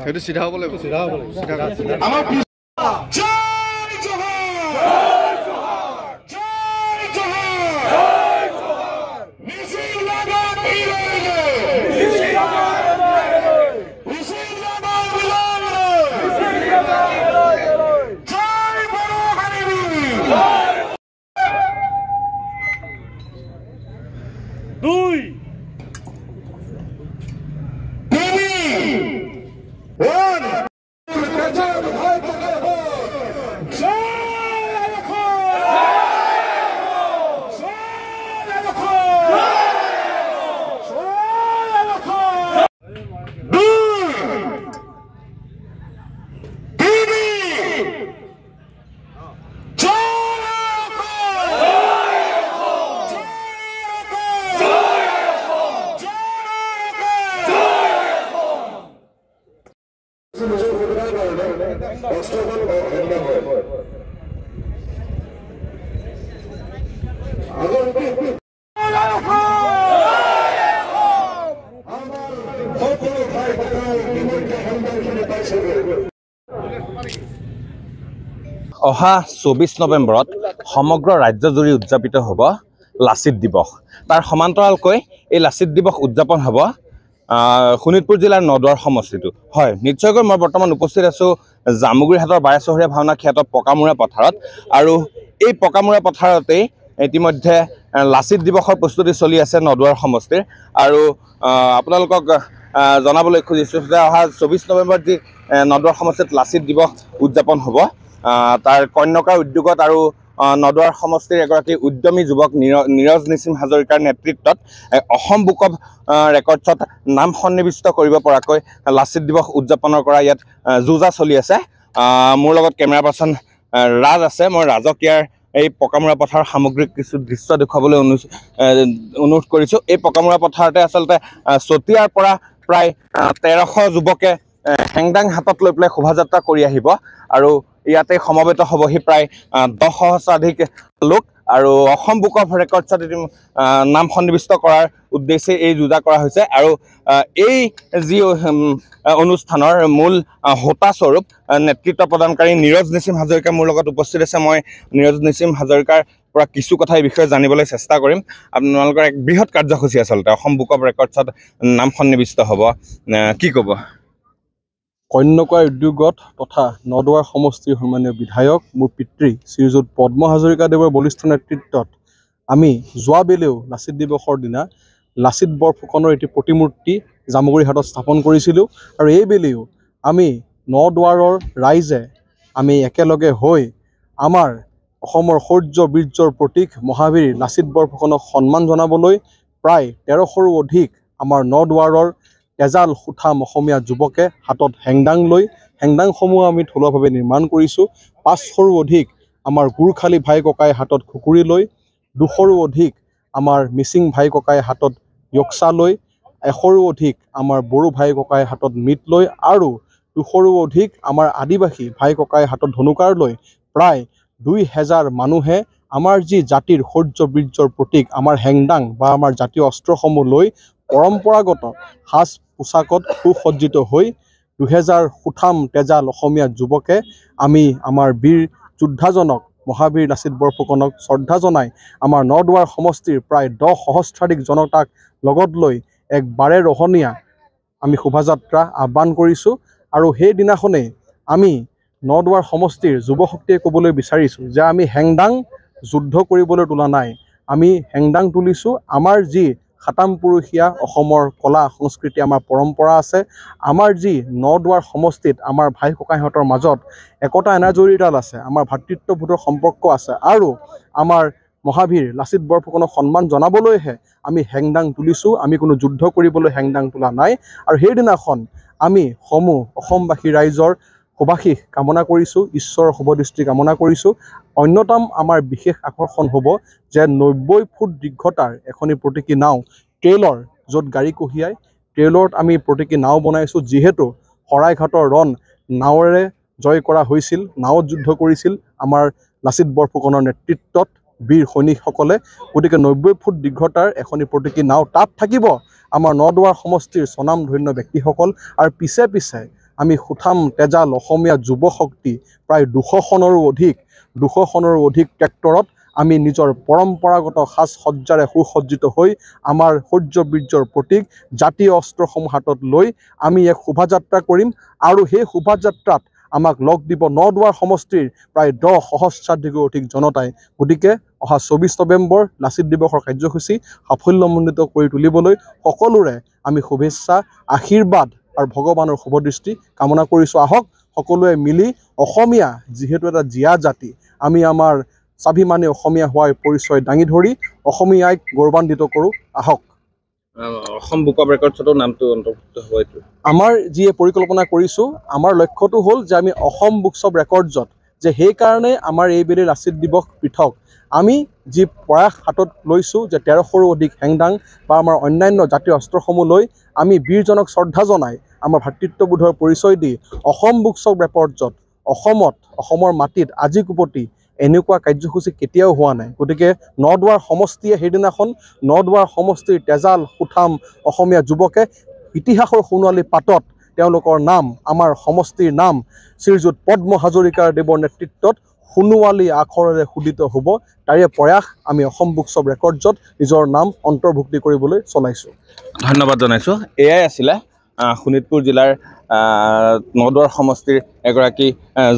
সেইটো সিধা হ'ব লাগিব সিধা হ'ব লাগিব সিধা আমাৰ অহা 24 নৱেম্বৰত সমগ্ৰ ৰাজ্যজুৰি উদযাপিত হ'ব লাচিত দিৱস। তাৰ সমান্তৰালকৈ এই লাচিত দিৱস উদযাপন হ'ব শোণিতপুৰ জিলাৰ নদুৱাৰ সমষ্টিটো। হয়, নিশ্চয়কৈ মই বৰ্তমান উপস্থিত আছোঁ জামুগুৰিহাটৰ বাৰেচহৰীয়া ভাওনা খ্যাত পকামূৰা পথাৰত। আৰু এই পকামূৰা পথাৰতেই ইতিমধ্যে লাচিত দিৱসৰ প্ৰস্তুতি চলি আছে নদুৱাৰ সমষ্টিৰ। আৰু আপোনালোকক জনাবলৈ খুজিছোঁ যে অহা 24 নৱেম্বৰত যি নদুৱাৰ সমষ্টিত লাচিত দিৱস উদযাপন হ'ব, তাৰ কন্যকাৰ উদ্যোগত আৰু নদুৱাৰ সমষ্টিৰ এগৰাকী উদ্যমী যুৱক নীৰজ নিসিম হাজৰিকাৰ নেতৃত্বত অসম বুক অফ ৰেকৰ্ডছত নাম সন্নিৱিষ্ট কৰিব পৰাকৈ লাচিত দিৱস উদযাপনৰ কৰা ইয়াত যুঁজা চলি আছে। মোৰ লগত কেমেৰা পাৰ্চন ৰাজ আছে। মই ৰাজক ইয়াৰ এই পকামূৰা পথাৰৰ সামগ্ৰিক কিছু দৃশ্য দেখুৱাবলৈ অনুৰোধ কৰিছোঁ। এই পকামূৰা পথাৰতে আচলতে চতিয়াৰ পৰা প্ৰায় 1300 যুৱকে হেংদাং হাতত লৈ পেলাই শোভাযাত্ৰা কৰি আহিব আৰু ইয়াতে সমবেত হ'বহি প্ৰায় 10 সহস্ৰাধিক লোক। আৰু অসম বুক অফ ৰেকৰ্ডছত নাম সন্নিৱিষ্ট কৰাৰ উদ্দেশ্যে এই যুঁজা কৰা হৈছে। আৰু এই যি অনুষ্ঠানৰ মূল হোতা স্বৰূপ নেতৃত্ব প্ৰদানকাৰী নীৰজ নিসিম হাজৰিকা মোৰ লগত উপস্থিত আছে। মই নীৰজ নিসিম হাজৰিকাৰ পৰা কিছু কথা এই বিষয়ে জানিবলৈ চেষ্টা কৰিম। আপোনালোকৰ এক বৃহৎ কাৰ্যসূচী আচলতে অসম বুক অফ ৰেকৰ্ডছত নাম সন্নিৱিষ্ট হ'ব, কি ক'ব? কন্যকাৰ উদ্যোগত তথা নদুৱাৰ সমষ্টিৰ সন্মানীয় বিধায়ক মোৰ পিতৃ শ্ৰীযুত পদ্ম হাজৰিকাদেৱৰ বলিষ্ঠ নেতৃত্বত আমি যোৱাবেলেও লাচিত দিৱসৰ দিনা লাচিত বৰফুকনৰ এটি প্ৰতিমূৰ্তি জামুগুৰিহাটত স্থাপন কৰিছিলোঁ। আৰু এইবেলিও আমি নদুৱাৰৰ ৰাইজে আমি একেলগে হৈ আমাৰ অসমৰ শৌৰ্য বীৰ্যৰ প্ৰতীক মহাবীৰ লাচিত বৰফুকনক সন্মান জনাবলৈ প্ৰায় 1300ৰো অধিক আমাৰ নদুৱাৰৰ তেজাল সুঠাম অসমীয়া যুৱকে হাতত হেংদাং লৈ, হেংদাংসমূহ আমি থলুৱাভাৱে নিৰ্মাণ কৰিছোঁ। 500ৰো অধিক আমাৰ গোৰ্খালী ভাই ককাই হাতত খুকুৰি লৈ, 200ৰো অধিক আমাৰ মিচিং ভাই ককাই হাতত য়ক্সা লৈ, 100ৰো অধিক আমাৰ বড়ো ভাই ককাই হাতত মিট লৈ, আৰু 200ৰো অধিক আমাৰ আদিবাসী ভাই ককাই হাতত ধনুকাৰ লৈ প্ৰায় 2000 মানুহে আমাৰ যি জাতিৰ শৌৰ্য বীৰ্যৰ প্ৰতীক আমাৰ হেংদাং বা আমাৰ জাতীয় অস্ত্ৰসমূহ লৈ পৰম্পৰাগত সাজ পোছাকত সুসজ্জিত হৈ 2000 সুঠাম তেজাল অসমীয়া যুৱকে আমি আমাৰ বীৰ যোদ্ধাজনক মহাবীৰ লাচিত বৰফুকনক শ্ৰদ্ধা জনাই আমাৰ নদুৱাৰ সমষ্টিৰ প্ৰায় 10 সহস্ৰাধিক জনতাক লগত লৈ এক বাৰে ৰহণীয়া আমি শোভাযাত্ৰা আহ্বান কৰিছোঁ। আৰু সেই দিনাখনেই আমি নদুৱাৰ সমষ্টিৰ যুৱ শক্তিয়ে ক'বলৈ বিচাৰিছোঁ যে আমি হেংদাং যুদ্ধ কৰিবলৈ তোলা নাই, আমি হেংদাং তুলিছোঁ আমাৰ যি খাতাম পুৰুষীয়া অসমৰ কলা সংস্কৃতি আমাৰ পৰম্পৰা আছে, আমাৰ যি নদুৱাৰ সমষ্টিত আমাৰ ভাই ককাইহঁতৰ মাজত একতা এনাজৰীডাল আছে, আমাৰ ভাতৃত্ববোধৰ সম্পৰ্ক আছে, আৰু আমাৰ মহাবীৰ লাচিত বৰফুকনক সন্মান জনাবলৈহে আমি হেংদাং তুলিছোঁ। আমি কোনো যুদ্ধ কৰিবলৈ হেংদাং তোলা নাই। আৰু সেইদিনাখন আমি সমূহ অসমবাসী ৰাইজৰ শুভাশীষ কামনা কৰিছোঁ, ঈশ্বৰৰ শুভদৃষ্টি কামনা কৰিছোঁ। অন্যতম আমাৰ বিশেষ আকৰ্ষণ হ'ব যে 90 ফুট দীৰ্ঘতাৰ এখনি প্ৰতীকী নাও ট্ৰেইলৰ, য'ত গাড়ী কঢ়িয়াই ট্ৰেইলত আমি প্ৰতীকী নাও বনাইছোঁ। যিহেতু শৰাইঘাটৰ ৰণ নাৱেৰে জয় কৰা হৈছিল, নাৱত যুদ্ধ কৰিছিল আমাৰ লাচিত বৰফুকনৰ নেতৃত্বত বীৰ সৈনিকসকলে, গতিকে 90 ফুট দীৰ্ঘতাৰ এখনি প্ৰতীকী নাও, তাত থাকিব আমাৰ নদুৱাৰ সমষ্টিৰ স্বনামধন্য ব্যক্তিসকল, আৰু পিছে পিছে আমি সুঠাম তেজাল অসমীয়া যুৱ শক্তি প্ৰায় 200খনৰো অধিক ট্ৰেক্টৰত আমি নিজৰ পৰম্পৰাগত সাজ সজ্জাৰে সুসজ্জিত হৈ আমাৰ শৌৰ্য বীৰ্যৰ প্ৰতীক জাতীয় অস্ত্ৰসমূহ হাতত লৈ আমি এক শোভাযাত্ৰা কৰিম। আৰু সেই শোভাযাত্ৰাত আমাক লগ দিব নদুৱাৰ সমষ্টিৰ প্ৰায় 10 সহস্ৰাধিকৰো অধিক জনতাই। গতিকে অহা 24 নৱেম্বৰ লাচিত দিৱসৰ কাৰ্যসূচী সাফল্যমণ্ডিত কৰি তুলিবলৈ সকলোৰে আমি শুভেচ্ছা, আশীৰ্বাদ আৰু ভগৱানৰ শুভদৃষ্টি কামনা কৰিছোঁ। আহক সকলোৱে মিলি অসমীয়া যিহেতু এটা জীয়া জাতি, আমি আমাৰ স্বাভিমানী অসমীয়া হোৱাৰ পৰিচয় দাঙি ধৰি অসমীয়াক গৌৰৱান্বিত কৰোঁ। আহক। অসম বুক অফ ৰেকৰ্ডছতো নামটো অন্তৰ্ভুক্ত হ'ব। এইটো আমাৰ যিয়ে পৰিকল্পনা কৰিছোঁ, আমাৰ লক্ষ্যটো হ'ল যে আমি অসম বুকছ অফ ৰেকৰ্ডছত, যে সেইকাৰণে আমাৰ এইবেলি লাচিত দিৱস পৃথক। আমি যি প্ৰয়াস হাতত লৈছোঁ যে 1300ৰো অধিক হেংদাং বা আমাৰ অন্যান্য জাতীয় অস্ত্ৰসমূহ লৈ আমি বীৰজনক শ্ৰদ্ধা জনাই আমাৰ ভাতৃত্ববোধৰ পৰিচয় দি অসম বুকছ অফ ৰেকৰ্ডছত অসমৰ মাটিত আজি কোপতি এনেকুৱা কাৰ্যসূচী কেতিয়াও হোৱা নাই। গতিকে নদুৱাৰ সমষ্টিয়ে সেইদিনাখন নদুৱাৰ সমষ্টিৰ তেজাল সুঠাম অসমীয়া যুৱকে ইতিহাসৰ সোণোৱালী পাতত তেওঁলোকৰ নাম, আমাৰ সমষ্টিৰ নাম শ্ৰীযুত পদ্ম হাজৰিকাৰ দেৱৰ নেতৃত্বত সোণোৱালী আখৰেৰে শুদিত হ'ব। তাৰে প্ৰয়াস আমি অসম বুকছ অফ ৰেকৰ্ডছত নিজৰ নাম অন্তৰ্ভুক্তি কৰিবলৈ চলাইছোঁ। ধন্যবাদ জনাইছোঁ। এয়াই আছিলে শোণিতপুৰ জিলাৰ নদুৱাৰ সমষ্টিৰ এগৰাকী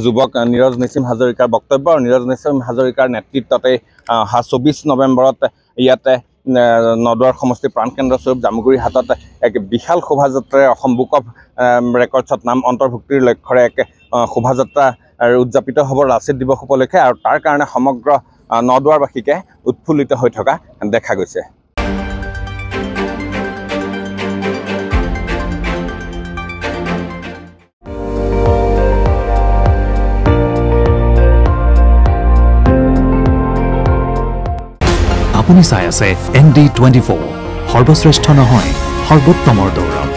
যুৱক নীৰজ নিসিম হাজৰিকাৰ বক্তব্য। আৰু নীৰজ নিসিম হাজৰিকাৰ নেতৃত্বতে অহা 24 নৱেম্বৰত ইয়াতে নদুৱাৰ সমষ্টিৰ প্ৰাণকেন্দ্ৰস্বৰূপ জামুগুৰি হাটত এক বিশাল শোভাযাত্ৰাৰে অসম বুক অফ ৰেকৰ্ডছত নাম অন্তৰ্ভুক্তিৰ লক্ষ্যৰে এক শোভাযাত্ৰা উদযাপিত হ'ব লাচিত দিৱস উপলক্ষে। আৰু তাৰ কাৰণে সমগ্ৰ নদুৱাৰবাসীকে উৎফুল্লিত হৈ থকা দেখা গৈছে। আপুনি চাই আছে ND24, সৰ্বশ্ৰেষ্ঠ নহয় সৰ্বোত্তমৰ দৌৰ।